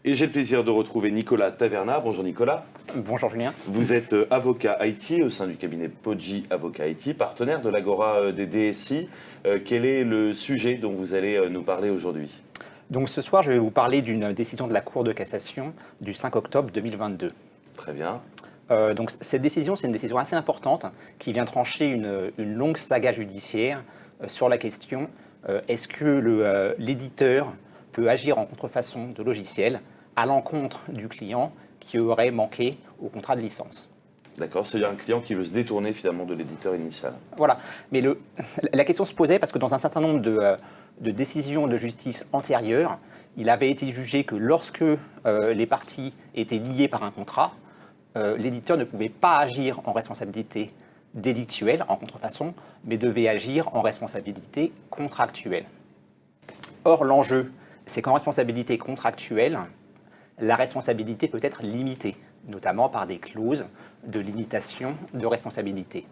Et j'ai le plaisir de retrouver Nicolas Taverna. Bonjour Nicolas. Bonjour Julien. Vous êtes avocat IT au sein du cabinet Poggi Avocat IT, partenaire de l'Agora des DSI. Quel est le sujet dont vous allez nous parler aujourd'hui? Donc ce soir, je vais vous parler d'une décision de la Cour de cassation du 5 octobre 2022. Très bien. Donc cette décision, c'est une décision assez importante qui vient trancher une longue saga judiciaire sur la question est-ce que l'éditeur peut agir en contrefaçon de logiciel à l'encontre du client qui aurait manqué au contrat de licence. D'accord, c'est-à-dire un client qui veut se détourner finalement de l'éditeur initial. Voilà, mais la question se posait parce que dans un certain nombre de décisions de justice antérieures, il avait été jugé que lorsque les parties étaient liées par un contrat, l'éditeur ne pouvait pas agir en responsabilité délictuelle, en contrefaçon, mais devait agir en responsabilité contractuelle. Or, l'enjeu, c'est qu'en responsabilité contractuelle, la responsabilité peut être limitée, notamment par des clauses de limitation de responsabilité.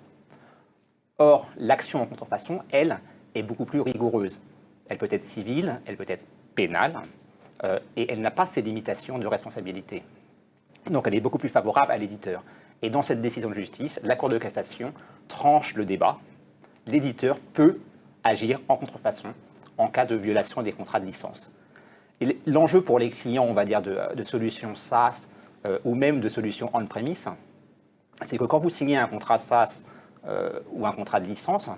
Or, l'action en contrefaçon, elle, est beaucoup plus rigoureuse. Elle peut être civile, elle peut être pénale, et elle n'a pas ces limitations de responsabilité. Donc elle est beaucoup plus favorable à l'éditeur. Et dans cette décision de justice, la Cour de cassation tranche le débat. L'éditeur peut agir en contrefaçon en cas de violation des contrats de licence. Et l'enjeu pour les clients, on va dire, de solutions SaaS ou même de solutions on-premise, c'est que quand vous signez un contrat SaaS ou un contrat de licence,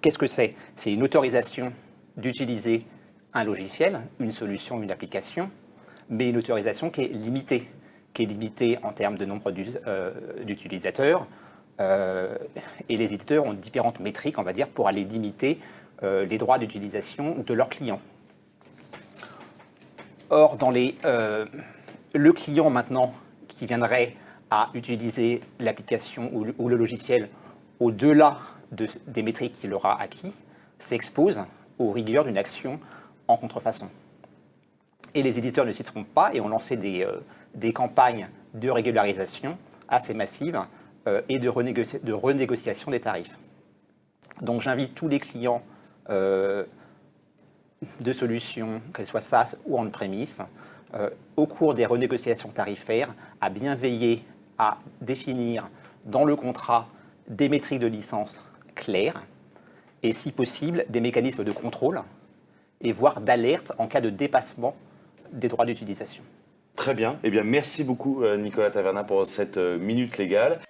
qu'est-ce que c'est? C'est une autorisation d'utiliser un logiciel, une solution, une application, mais une autorisation qui est limitée en termes de nombre d'utilisateurs. Et les éditeurs ont différentes métriques, on va dire, pour aller limiter les droits d'utilisation de leurs clients. Or, le client maintenant qui viendrait à utiliser l'application ou le logiciel au-delà des métriques qu'il aura acquis s'expose aux rigueurs d'une action en contrefaçon. Et les éditeurs ne s'y trompent pas et ont lancé des campagnes de régularisation assez massives et de renégociation des tarifs. Donc j'invite tous les clients de solutions, qu'elles soient SaaS ou on-premise, au cours des renégociations tarifaires, à bien veiller à définir dans le contrat des métriques de licence claires et, si possible, des mécanismes de contrôle et voire d'alerte en cas de dépassement des droits d'utilisation. Très bien. Eh bien, merci beaucoup Nicolas Taverna pour cette minute légale.